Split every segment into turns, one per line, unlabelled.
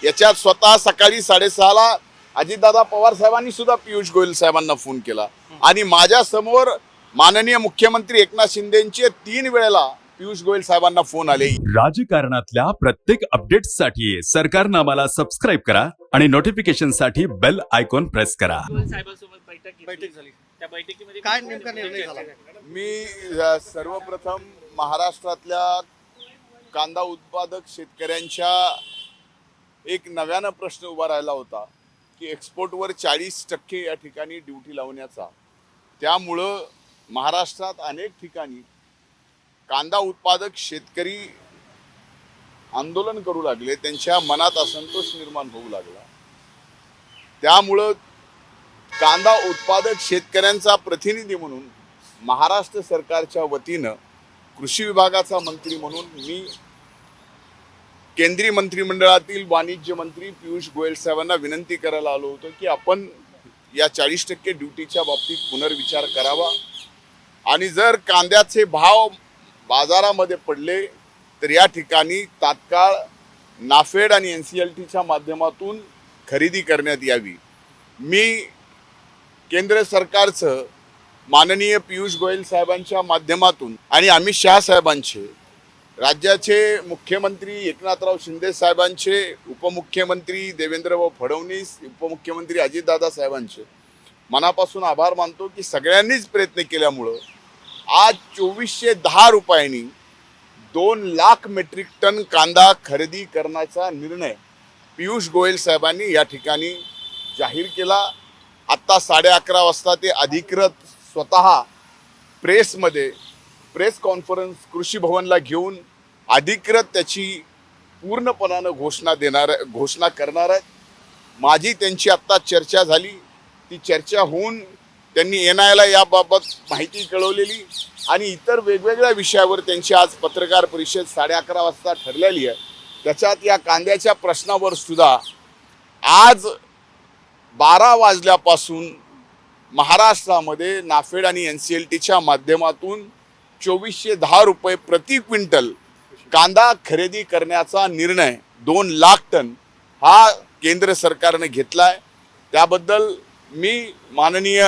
याच्यात स्वतः सकाळी 6:30ला अजितदादा पवार साहेबांनी सुद्धा पियुष गोयल साहेबांना फोन केला आणि माझ्या समोर माननीय मुख्यमंत्री एकनाथ शिंदेचे 3 वेळेला पियुष गोयल साहेबांना फोन आले।
राजकारणातल्या प्रत्येक अपडेट्ससाठी सरकारनामाला सबस्क्राईब करा आणि नोटिफिकेशनसाठी बेल आयकॉन प्रेस करा।
साहेबांसोबत बैठक झाली, त्या बैठकीमध्ये काय नेमका निर्णय झाला?
मी सर्वप्रथम महाराष्ट्रातल्या कांदा उत्पादक शेतकऱ्यांच्या एक नव्यानं प्रश्न उभा राहिला होता की एक्सपोर्टवर 40% या ठिकाणी ड्युटी लावण्याचा। त्यामुळं महाराष्ट्रात अनेक ठिकाणी कांदा उत्पादक शेतकरी आंदोलन करू लागले, त्यांच्या मनात असंतोष निर्माण होऊ लागला। त्यामुळं कांदा उत्पादक शेतकऱ्यांचा प्रतिनिधी म्हणून महाराष्ट्र सरकारच्या वतीनं कृषी विभागाचा मंत्री म्हणून मी केंद्रीय मंत्रिमंडळातील वाणिज्य मंत्री पियुष गोयल साहेबांना विनंती करायला आलो होतो की आपण या 40% ड्युटीच्या बाबतीत पुनर्विचार करावा आणि जर कांद्याचे भाव बाजारामध्ये पडले तर या ठिकाणी तात्काळ नाफेड आणि NCLTच्या माध्यमातून खरेदी करण्यात यावी। मी केंद्र सरकारचं माननीय पियुष गोयल साहेबांच्या माध्यमातून आणि अमित शहा साहेबांचे, राज्याचे मुख्यमंत्री एकनाथराव शिंदे साहेबांचे, उपमुख्यमंत्री देवेंद्रभाऊ फडणवीस, उपमुख्यमंत्री अजितदादा साहेबांचे मनापासून आभार मानतो की सगळ्यांनीच प्रयत्न केल्यामुळं आज 2410 रुपयांनी 2 लाख मेट्रिक टन कांदा खरेदी करण्याचा निर्णय पियुष गोयल साहेबांनी या ठिकाणी जाहीर केला। आत्ता 11:30 वाजता ते अधिकृत स्वतः प्रेसमध्ये प्रेस कॉन्फरन्स कृषी भवनला घेऊन अधिकृत त्याची पूर्णपणानं घोषणा करणार आहेत। माझी त्यांची आत्ता चर्चा झाली, ती चर्चा होऊन त्यांनी NIAला याबाबत माहिती कळवलेली आणि इतर वेगवेगळ्या विषयावर त्यांची आज पत्रकार परिषद 11:30 वाजता ठरलेली आहे। त्याच्यात या कांद्याच्या प्रश्नावर सुद्धा आज 12 वाजल्यापासून महाराष्ट्रामध्ये नाफेड आणि NCLTच्या माध्यमातून 2410 रुपये प्रति क्विंटल कांदा खरेदी करण्याचा निर्णय 2 लाख टन हा केंद्र सरकारने घेतलाय। त्याबद्दल मी माननीय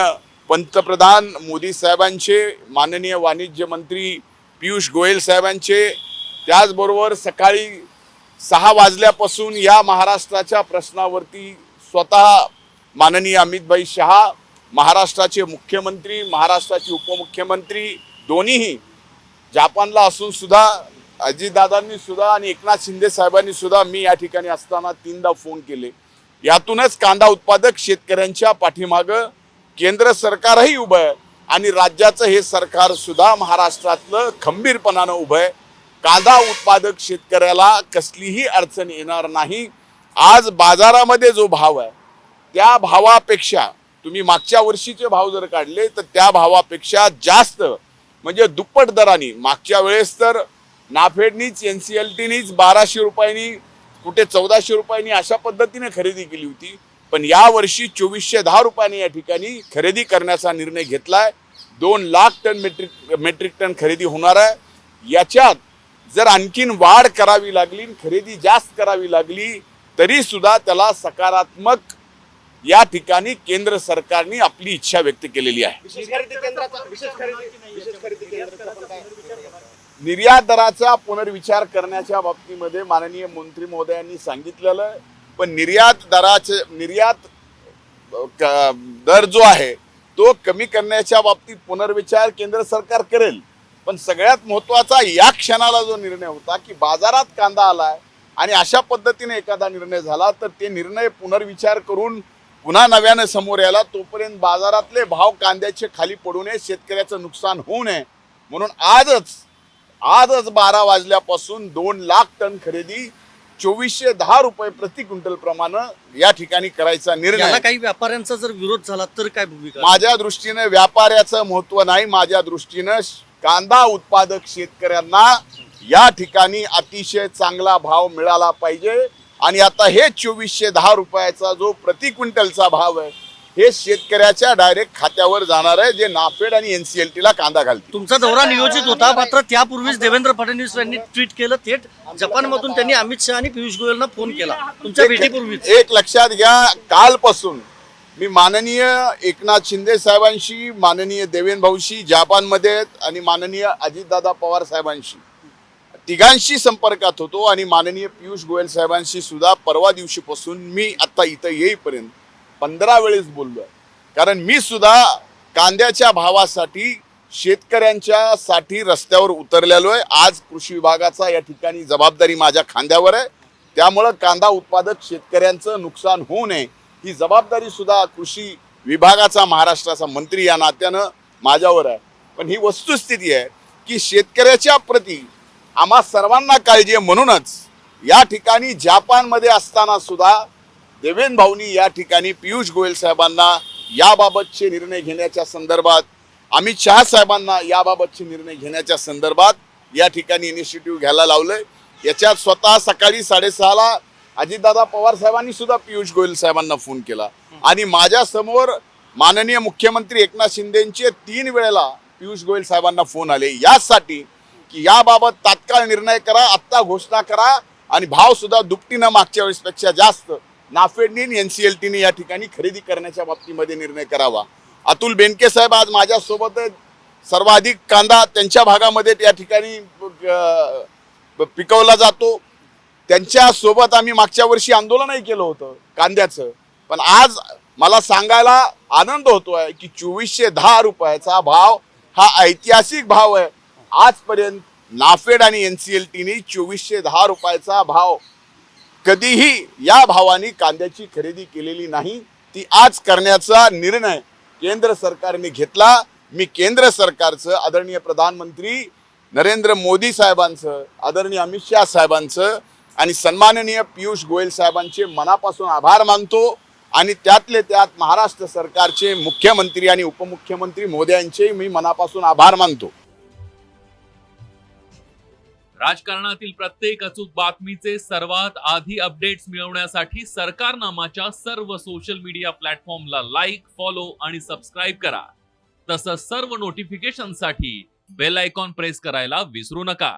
पंतप्रधान मोदी साहेबांचे, माननीय वाणिज्य मंत्री पियुष गोयल साहेबांचे, त्याचबरोबर सकाळी 6 वाजल्यापासून या महाराष्ट्राच्या प्रश्नावरती स्वतः माननीय अमितभाई शहा, महाराष्ट्राचे मुख्यमंत्री, महाराष्ट्राचे उपमुख्यमंत्री दोन्हीही जपानला असून सुद्धा अजितदादांनी सुद्धा आणि एकनाथ शिंदे साहेबांनी सुद्धा मी या ठिकाणी असताना 3दा फोन केले। यातूनच कांदा उत्पादक शेतकऱ्यांच्या पाठीमागं केंद्र सरकारही उभं आहे आणि राज्याचं हे सरकार सुद्धा महाराष्ट्रातलं खंबीरपणानं उभं आहे। कांदा उत्पादक शेतकऱ्याला कसलीही अडचण येणार नाही। आज बाजारामध्ये जो भाव आहे त्या भावापेक्षा तुम्ही मागच्या वर्षीचे भाव जर काढले तर त्या भावापेक्षा जास्त म्हणजे दुप्पट दराने मागच्या वेळेस तर नाफेडनीच NCLTनीच 1200 रुपयांनी, कुठे 1400 रुपयांनी अशा पद्धतीने खरेदी केली होती, पण या वर्षी 2410 रुपयांनी या ठिकाणी खरेदी करण्याचा निर्णय घेतलाय। 2 लाख टन मेट्रिक टन खरेदी होणार आहे। याच्यात जर आणखीन वाढ करावी लागली, खरेदी जास्त करावी लागली तरी सुद्धा त्याला सकारात्मक या ठिकाणी केंद्र सरकारने आपली इच्छा व्यक्त केलेली आहे। निर्यात दराचा पुनर्विचार करण्याच्या बाबतीमध्ये माननीय मंत्री महोदयांनी सांगितलेलं, पण निर्यात दर जो आहे तो कमी करण्याच्या बाबतीत पुनर्विचार केंद्र सरकार करेल। पण सगळ्यात महत्त्वाचा या क्षणाला जो निर्णय होता की बाजारात कांदा आलाय आणि अशा पद्धतीने एखादा निर्णय झाला तर ते निर्णय पुनर्विचार करून पुन्हा नव्याने समोर यायला, तोपर्यंत बाजारातले भाव कांद्याचे खाली पडू नये, शेतकऱ्याचं नुकसान होऊ नये म्हणून आजच 12 वाजल्यापासून 2 लाख टन खरेदी 2410 रुपये प्रति क्विंटल प्रमाणे या ठिकाणी करायचा निर्णय।
काही व्यापाऱ्यांचा जर विरोध झाला तर काय भूमिका?
माझ्या दृष्टीने व्यापाऱ्याचं महत्त्व नाही, माझ्या दृष्टीने कांदा उत्पादक शेतकऱ्यांना या ठिकाणी अतिशय चांगला भाव मिळाला पाहिजे आणि आता हे 2410 रुपयाचा जो प्रति क्विंटलचा भाव आहे हे शेतकऱ्याच्या डायरेक्ट खात्यावर जाणार आहे, जे नाफेड आणि NCLT ला कांदा घालतील.
तुमचा दौरा नियोजित होता, मात्र त्यापूर्वीच देवेंद्र फडणवीस यांनी ट्विट केलं. थेट जपानमधून त्यांनी अमित शहा आणि पियुष गोयलना फोन केला तुमच्या भेटीपूर्वीच.
एक लक्षात घ्या, कालपासून मी माननीय एकनाथ शिंदे साहेबांशी, माननीय देवेंद्र भाऊशी जपानमध्ये आहेत आणि माननीय अजितदादा पवार साहेबांशी तिघांशी संपर्कात होतो आणि माननीय पियुष गोयल साहेबांशी सुद्धा परवा दिवशीपासून मी आता इथं येईपर्यंत 15 वेळेस बोललोय. कारण मी सुद्धा कांद्याच्या भावासाठी शेतकऱ्यांच्या साठी रस्त्यावर उतरलेलो आहे. आज कृषी विभागाचा या ठिकाणी जबाबदारी माझ्या खांद्यावर आहे. त्यामुळं कांदा उत्पादक शेतकऱ्यांचं नुकसान होऊ नये ही जबाबदारी सुद्धा कृषी विभागाचा महाराष्ट्राचा मंत्री या नात्यानं माझ्यावर आहे. पण ही वस्तुस्थिती आहे की शेतकऱ्याच्या प्रती आम्हा सर्वांना काळजी आहे. म्हणूनच या ठिकाणी जपानमध्ये असताना सुद्धा देवेंद्र भाऊनी या ठिकाणी पियुष गोयल साहेबांना याबाबतचे निर्णय घेण्याच्या संदर्भात, अमित शहा साहेबांना याबाबतचे निर्णय घेण्याच्या संदर्भात या ठिकाणी इनिशिएटिव्ह घ्यायला लावलंय. याच्यात स्वतः सकाळी 6:30ला अजितदादा पवार साहेबांनी सुद्धा पियुष गोयल साहेबांना फोन केला आणि माझ्या समोर माननीय मुख्यमंत्री एकनाथ शिंदेचे 3 वेळेला पियुष गोयल साहेबांना फोन आले यासाठी की याबाबत तात्काळ निर्णय करा, आत्ता घोषणा करा आणि भाव सुद्धा दुपटीनं मागच्या वेळेसपेक्षा जास्त नाफेडनी NCLTने या ठिकाणी खरेदी करण्याच्या बाबतीमध्ये निर्णय करावा. अतुल बेनके साहेब आज माझ्यासोबत सर्वाधिक कांदा त्यांच्या भागामध्ये या ठिकाणी पिकवला जातो. त्यांच्या सोबत आम्ही मागच्या वर्षी आंदोलनही केलं होतं कांद्याचं. पण आज मला सांगायला आनंद होतोय की 2410 रुपयाचा भाव हा ऐतिहासिक भाव आहे. आजपर्यंत नाफेड आणि NCLTने 2410 रुपयाचा भाव कधीही या भावाने कांद्याची खरेदी केलेली नाही. ती आज करण्याचा निर्णय केंद्र सरकारने घेतला. मी केंद्र सरकारचं, आदरणीय प्रधानमंत्री नरेंद्र मोदी साहेबांचं, आदरणीय अमित शहा साहेबांचं आणि सन्माननीय पियुष गोयल साहेबांचे मनापासून आभार मानतो आणि त्यातले त्यात महाराष्ट्र सरकारचे मुख्यमंत्री आणि उपमुख्यमंत्री मोदयांचे मी मनापासून आभार मानतो.
राजकारणातील प्रत्येक अचूक बातमीचे सर्वात आधी अपडेट्स मिळवण्यासाठी सरकारनामाच्या सर्व सोशल मीडिया प्लॅटफॉर्मला लाईक, फॉलो आणि सबस्क्राईब करा. तसंच सर्व नोटिफिकेशनसाठी बेल आयकॉन प्रेस करायला विसरू नका.